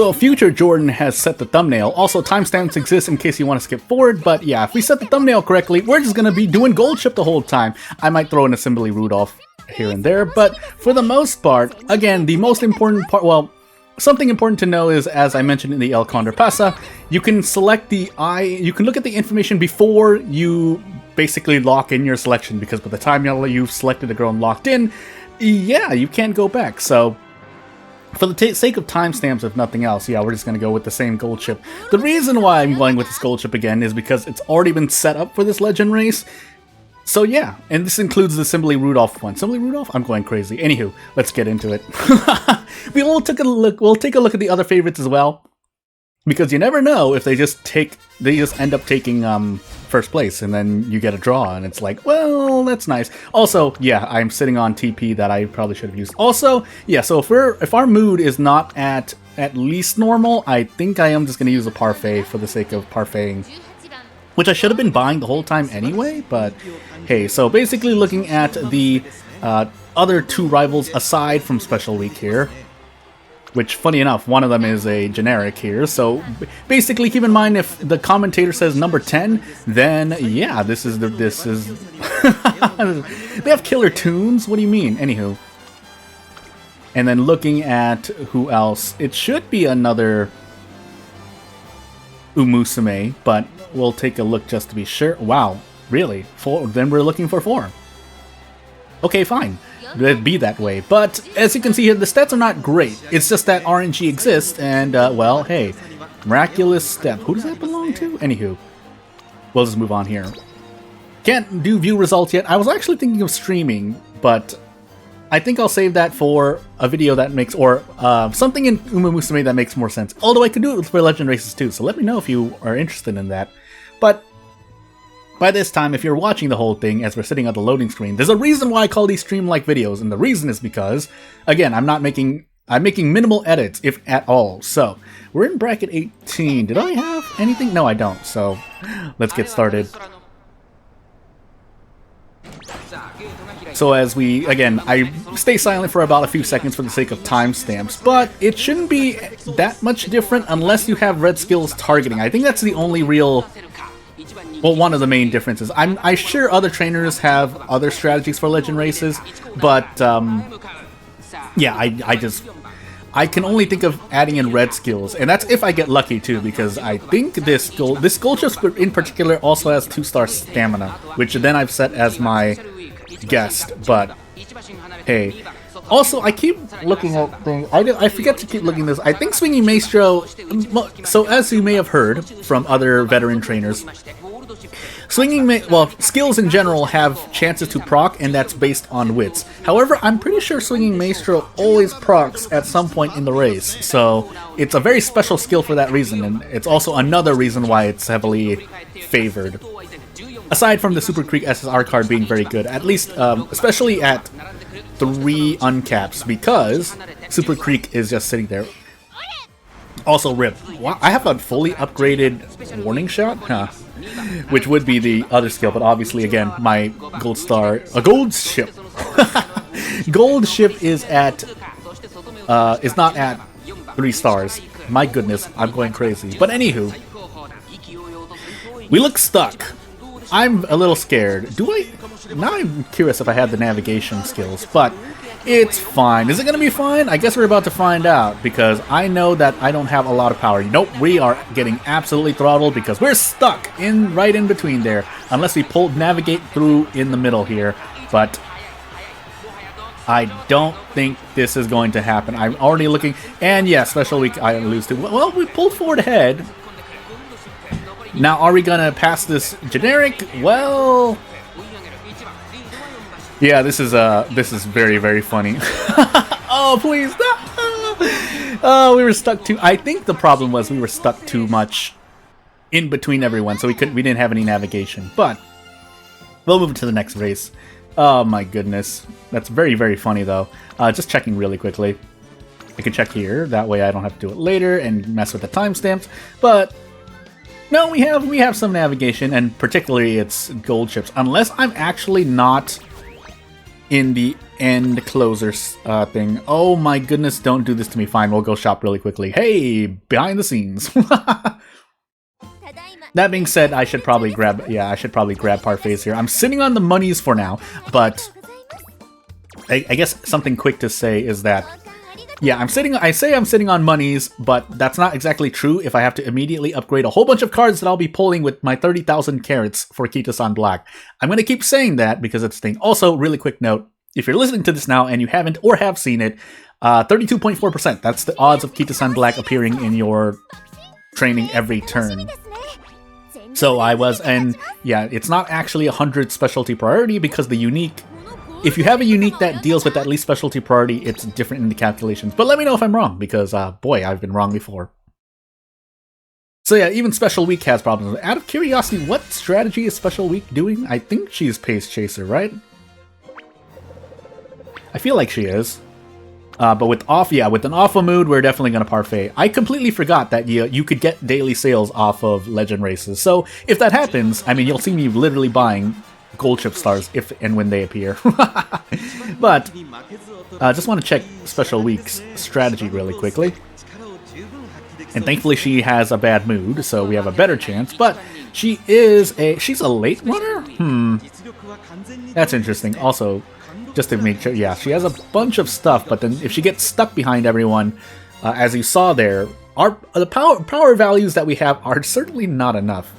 So future Jordan has set the thumbnail. Also, timestamps exist in case you want to skip forward, but yeah, if we set the thumbnail correctly, we're just gonna be doing gold chip the whole time. I might throw in a Assembly Rudolph here and there, but for the most part, again, the most important part, well, something important to know is, as I mentioned in the El Condor Pasa, you can select you can look at the information before you basically lock in your selection, because by the time you've selected the girl and locked in, yeah, you can't go back. So for the sake of timestamps, if nothing else, yeah, we're just going to go with the same gold chip. The reason why I'm going with this gold chip again is because it's already been set up for this legend race. So yeah, and this includes the Assembly Rudolph one. Assembly Rudolph? I'm going crazy. Anywho, let's get into it. We'll take a look at the other favorites as well, because you never know if they just end up taking first place, and then you get a draw, and it's like, well, that's nice. Also, yeah, I'm sitting on TP that I probably should have used. Also, yeah, so if our mood is not at least normal, I think I am just going to use a parfait for the sake of parfaiting, which I should have been buying the whole time anyway, but hey, so basically looking at the other two rivals aside from Special Week here, which, funny enough, one of them is a generic here, so basically keep in mind if the commentator says number 10, then yeah, this is... They have killer tunes? What do you mean? Anywho. And then looking at who else, it should be another Musume, but we'll take a look just to be sure. Wow, really? 4? Then we're looking for 4. Okay, fine. It'd be that way. But as you can see here, the stats are not great. It's just that RNG exists, and well, hey, Miraculous Step. Who does that belong to? Anywho, we'll just move on here. Can't do view results yet. I was actually thinking of streaming, but I think I'll save that for a video that makes, or something in Uma Musume that makes more sense. Although I could do it for Legend Races too, so let me know if you are interested in that. But by this time, if you're watching the whole thing as we're sitting on the loading screen, there's a reason why I call these stream-like videos, and the reason is because, again, I'm making minimal edits, if at all. So, we're in bracket 18. Did I have anything? No, I don't. So, let's get started. So as I stay silent for about a few seconds for the sake of timestamps, but it shouldn't be that much different unless you have red skills targeting. I think that's the only real... Well, one of the main differences. I'm sure other trainers have other strategies for Legend Races, but yeah, I can only think of adding in red skills, and that's if I get lucky too, because I think this gold chip in particular also has 2-star stamina, which then I've set as my guest. But hey, also I keep looking at things. I forget to keep looking at this. I think Swinging Maestro. So as you may have heard from other veteran trainers, skills in general have chances to proc, and that's based on wits. However, I'm pretty sure Swinging Maestro always procs at some point in the race, so it's a very special skill for that reason, and it's also another reason why it's heavily favored. Aside from the Super Creek SSR card being very good, at least, especially at 3 uncaps, because Super Creek is just sitting there. Also, RIP. Wow, I have a fully upgraded Warning Shot? Huh. Which would be the other skill, but obviously, again, my gold star... A gold ship! Gold ship is at... is not at 3 stars. My goodness, I'm going crazy. But anywho, we look stuck. I'm a little scared. Now I'm curious if I had the navigation skills, but it's fine. Is it going to be fine? I guess we're about to find out, because I know that I don't have a lot of power. Nope, we are getting absolutely throttled because we're stuck right in between there, unless we navigate through in the middle here, but I don't think this is going to happen. I'm already looking, and yeah, Special Week I lose to. Well, we pulled forward ahead. Now, are we gonna pass this generic? Well, yeah, this is very, very funny. Oh, please, no! Oh, we were stuck too. I think the problem was we were stuck too much in between everyone, so we didn't have any navigation. But we'll move to the next race. Oh my goodness, that's very, very funny though. Just checking really quickly. I can check here. That way, I don't have to do it later and mess with the timestamps. But no, we have some navigation, and particularly it's gold chips. Unless I'm actually not in the end closer thing. Oh my goodness, don't do this to me. Fine, we'll go shop really quickly. Hey, behind the scenes. That being said, I should probably grab, parfaits here. I'm sitting on the monies for now, but I guess something quick to say is that, yeah, I say I'm sitting on monies, but that's not exactly true if I have to immediately upgrade a whole bunch of cards that I'll be pulling with my 30,000 carats for Kita-san Black. I'm going to keep saying that because it's a thing. Also, really quick note, if you're listening to this now and you haven't or have seen it, 32.4%, that's the odds of Kita-san Black appearing in your training every turn. So I was, and yeah, it's not actually 100 specialty priority because the unique, if you have a unique that deals with at least specialty priority, it's different in the calculations. But let me know if I'm wrong because, boy, I've been wrong before. So yeah, even Special Week has problems. Out of curiosity, what strategy is Special Week doing? I think she's Pace Chaser, right? I feel like she is. But with an Alpha mood, we're definitely going to parfait. I completely forgot that you could get daily sales off of Legend races. So if that happens, I mean, you'll see me literally buying gold chip stars if and when they appear. But just want to check Special Week's strategy really quickly. And thankfully she has a bad mood, so we have a better chance. But she's a late runner? That's interesting. Also, just to make sure, yeah, she has a bunch of stuff, but then if she gets stuck behind everyone, as you saw there, the power values that we have are certainly not enough.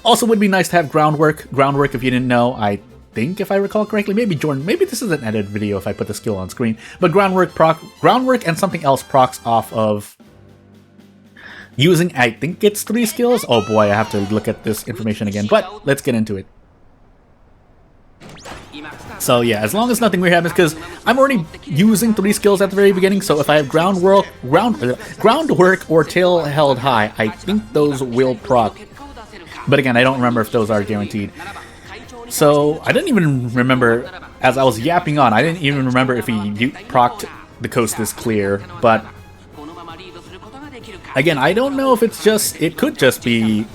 Also, would be nice to have groundwork. Groundwork, if you didn't know, I think, if I recall correctly, maybe Jordan, maybe this is an edited video if I put the skill on screen, but groundwork and something else procs off of using, I think it's 3 skills. Oh boy, I have to look at this information again, but let's get into it. So yeah, as long as nothing weird happens, because I'm already using 3 skills at the very beginning, so if I have groundwork or tail held high, I think those will proc. But again, I don't remember if those are guaranteed. So I didn't even remember, as I was yapping on, I didn't even remember if he procced The Coast is Clear, but again, I don't know if it could just be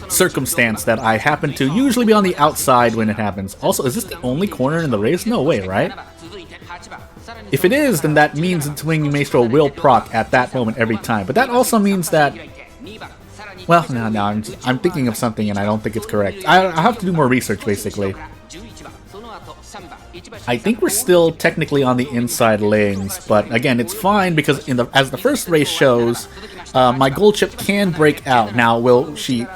circumstance that I happen to usually be on the outside when it happens. Also, is this the only corner in the race? No way, right? If it is, then that means the Swinging Maestro will proc at that moment every time. But that also means that, well, no, I'm thinking of something and I don't think it's correct. I have to do more research, basically. I think we're still technically on the inside lanes, but again, it's fine because as the first race shows, my gold chip can break out. Now, will she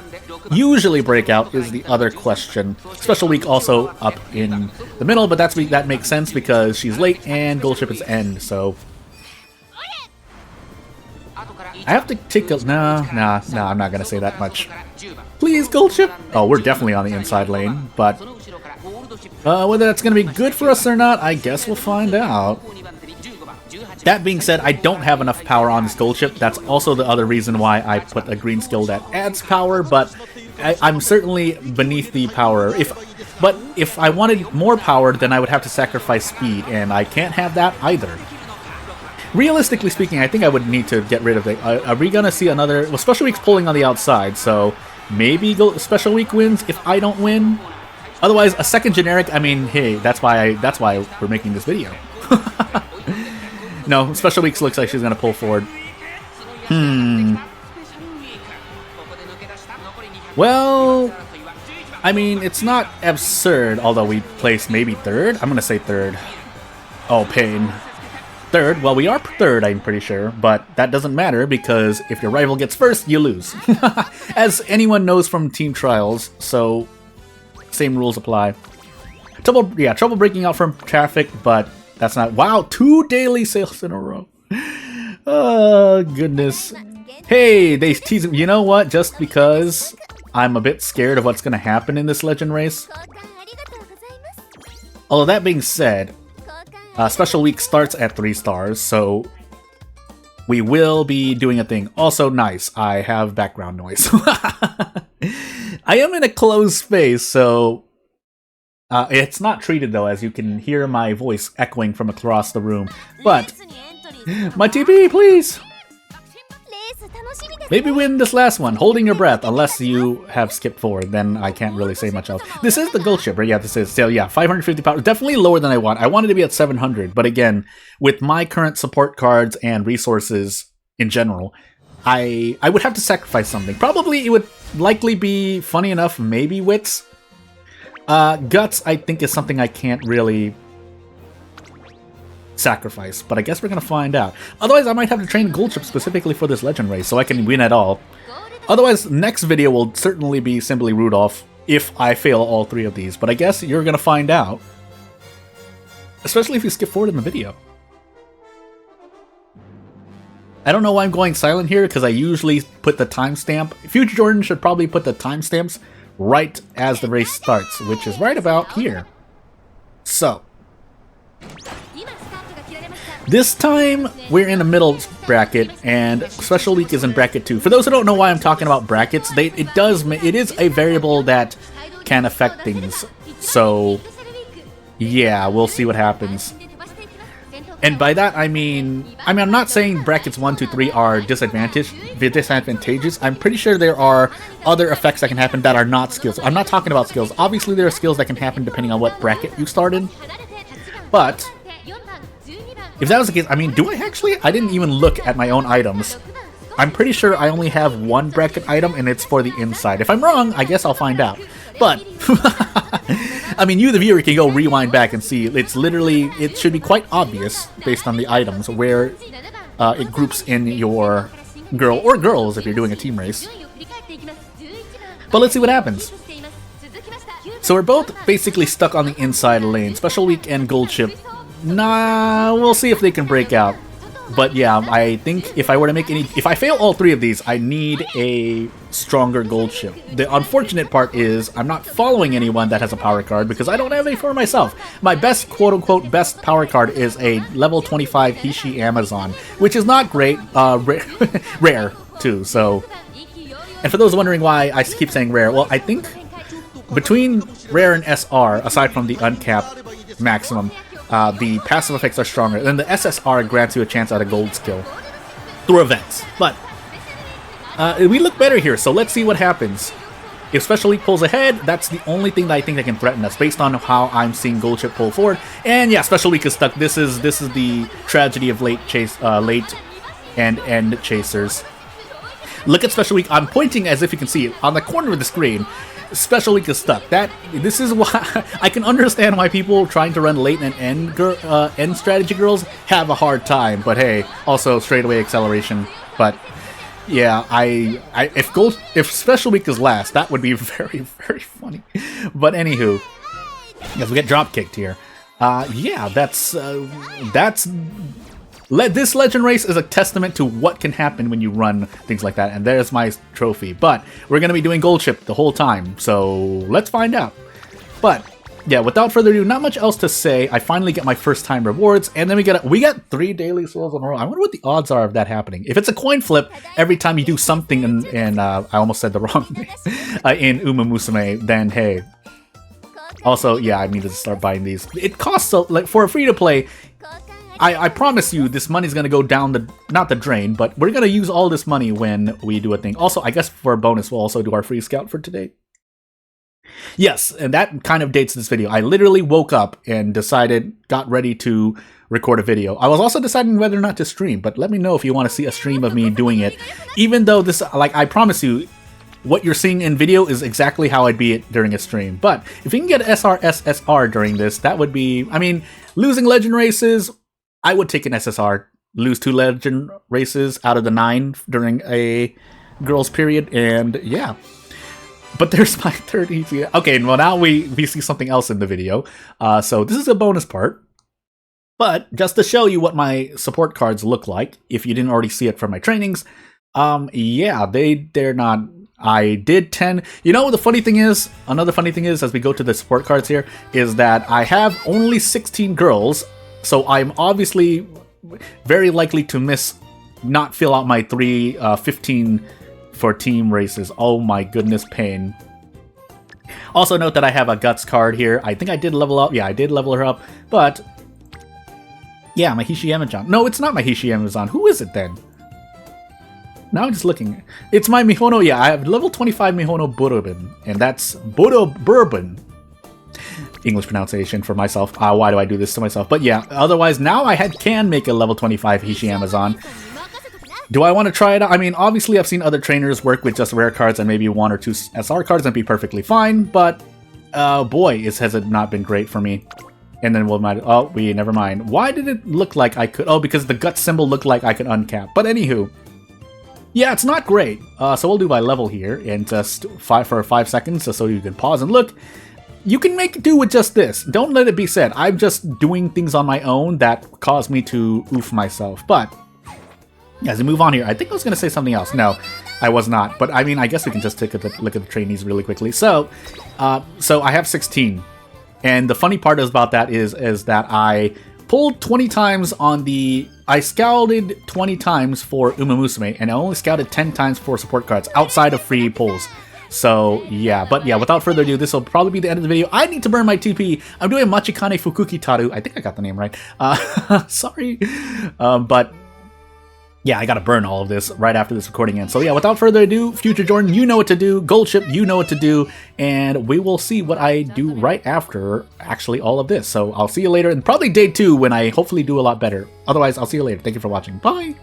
usually break out is the other question. Special Week also up in the middle, but that makes sense because she's late and gold chip is end, so I have to take a... No, I'm not gonna say that much. Please, gold chip! Oh, we're definitely on the inside lane, but whether that's gonna be good for us or not, I guess we'll find out. That being said, I don't have enough power on this gold chip. That's also the other reason why I put a green skill that adds power, but I'm certainly beneath the power. But if I wanted more power, then I would have to sacrifice speed, and I can't have that either. Realistically speaking, I think I would need to get rid of it. Are we gonna see another... Well, Special Week's pulling on the outside, so maybe Special Week wins if I don't win. Otherwise, a second generic, I mean, hey, that's why we're making this video. No, Special Week looks like she's gonna pull forward. Well, I mean, it's not absurd, although we placed maybe 3rd. I'm gonna say 3rd. Oh, pain. 3rd? Well, we are 3rd, I'm pretty sure, but that doesn't matter because if your rival gets 1st, you lose. As anyone knows from team trials, so same rules apply. Trouble breaking out from traffic, but that's not... Wow, 2 daily sales in a row. Oh, goodness. Hey, they tease him. You know what? Just because I'm a bit scared of what's going to happen in this Legend race. Although that being said, Special Week starts at 3 stars, so we will be doing a thing. Also, nice. I have background noise. I am in a closed space, so... it's not treated, though, as you can hear my voice echoing from across the room. But, my TP, please! Maybe win this last one, holding your breath, unless you have skipped forward, then I can't really say much else. This is the gold chip, right? Yeah, this is. So yeah, 550 power, definitely lower than I want. I wanted to be at 700, but again, with my current support cards and resources in general, I would have to sacrifice something. Probably it would likely be, funny enough, maybe wits. Guts, I think, is something I can't really sacrifice, but I guess we're gonna find out. Otherwise, I might have to train gold chip specifically for this legend race so I can win at all. Otherwise, next video will certainly be simply Rudolph if I fail all 3 of these, but I guess you're gonna find out. Especially if you skip forward in the video. I don't know why I'm going silent here, because I usually put the timestamp. Future Jordan should probably put the timestamps right as the race starts, which is right about here. So, this time, we're in the middle bracket, and Special Week is in bracket 2. For those who don't know why I'm talking about brackets, it is a variable that can affect things. So, yeah, we'll see what happens. And by that, I mean, I'm not saying brackets 1, 2, 3 are disadvantageous. I'm pretty sure there are other effects that can happen that are not skills. I'm not talking about skills. Obviously, there are skills that can happen depending on what bracket you start in. But if that was the case, I mean, do I actually? I didn't even look at my own items. I'm pretty sure I only have one bracket item, and it's for the inside. If I'm wrong, I guess I'll find out. But, I mean, you, the viewer, can go rewind back and see. It's literally, it should be quite obvious, based on the items, where it groups in your girl, or girls if you're doing a team race. But let's see what happens. So we're both basically stuck on the inside lane. Special Week and Gold Chip. Nah, we'll see if they can break out. But yeah, I think if I were to make if I fail all 3 of these, I need a stronger gold chip. The unfortunate part is I'm not following anyone that has a power card because I don't have any for myself. My best, quote-unquote, best power card is a level 25 Hishi Amazon, which is not great, rare too, so. And for those wondering why I keep saying rare, well, I think between rare and SR, aside from the uncapped maximum, the passive effects are stronger. Then the SSR grants you a chance at a gold skill through events. But we look better here, so let's see what happens. If Special Week pulls ahead, that's the only thing that I think that can threaten us, based on how I'm seeing Gold Chip pull forward. And yeah, Special Week is stuck. This is the tragedy of late and end chasers. Look at Special Week. I'm pointing as if you can see it on the corner of the screen. Special Week is stuck. This is why I can understand why people trying to run late and end strategy girls have a hard time. But hey, also straightaway acceleration. But yeah, if Special Week is last, that would be very, very funny. But anywho, yes, we get drop kicked here. Yeah, this legend race is a testament to what can happen when you run things like that, and there's my trophy. But we're going to be doing gold chip the whole time, so let's find out. But yeah, without further ado, not much else to say. I finally get my first time rewards, and then we get 3 daily souls in a row. I wonder what the odds are of that happening. If it's a coin flip every time you do something in I almost said the wrong name, in Musume, then hey. Also, yeah, I need to start buying these. It costs, like, for a free-to-play, I promise you this money's going to go down not the drain, but we're going to use all this money when we do a thing. Also, I guess for a bonus, we'll also do our free scout for today. Yes, and that kind of dates this video. I literally woke up and got ready to record a video. I was also deciding whether or not to stream, but let me know if you want to see a stream of me doing it. Even though this, like, I promise you, what you're seeing in video is exactly how I'd be during a stream. But if you can get SR during this, that would be, I mean, losing legend races, I would take an SSR, lose 2 legend races out of the 9 during a girls period, and yeah. But there's my 30. Okay, well now we see something else in the video. So this is a bonus part. But just to show you what my support cards look like, if you didn't already see it from my trainings, yeah, they're not. I did 10. You know, the funny thing is, another funny thing is, as we go to the support cards here, is that I have only 16 girls. So I'm obviously very likely to not fill out my 15 for team races. Oh my goodness, pain. Also note that I have a Guts card here. I think I did level up. Yeah, I did level her up. But, yeah, my Hishi Amazon. No, it's not my Hishi Amazon. Who is it then? Now I'm just looking. It's my Mihono, yeah, I have level 25 Mihono Bourbon, and that's Bourbon. English pronunciation for myself. Why do I do this to myself? But yeah, otherwise, now I can make a level 25 Hishi Amazon. Do I want to try it out? I mean, obviously I've seen other trainers work with just rare cards and maybe 1 or 2 SR cards and be perfectly fine, but boy, has it not been great for me. And then never mind. Why did it look like I could? Oh, because the gut symbol looked like I could uncap. But anywho, yeah, it's not great. So we'll do by level here and just for 5 seconds so you can pause and look. You can make do with just this. Don't let it be said. I'm just doing things on my own that caused me to oof myself. But as we move on here, I think I was going to say something else. No, I was not. But I mean, I guess we can just take a look at the trainees really quickly. So I have 16. And the funny part about that is that I pulled 20 times on I scouted 20 times for Musume, and I only scouted 10 times for support cards outside of free pulls. So, yeah, but yeah, without further ado, this will probably be the end of the video. I need to burn my TP. I'm doing Machikane Fukuki Taru. I think I got the name right. Sorry. But yeah, I gotta burn all of this right after this recording ends. So yeah, without further ado, Future Jordan, you know what to do. Gold Ship, you know what to do. And we will see what I do right after actually all of this. So I'll see you later, and probably day 2 when I hopefully do a lot better. Otherwise, I'll see you later. Thank you for watching. Bye!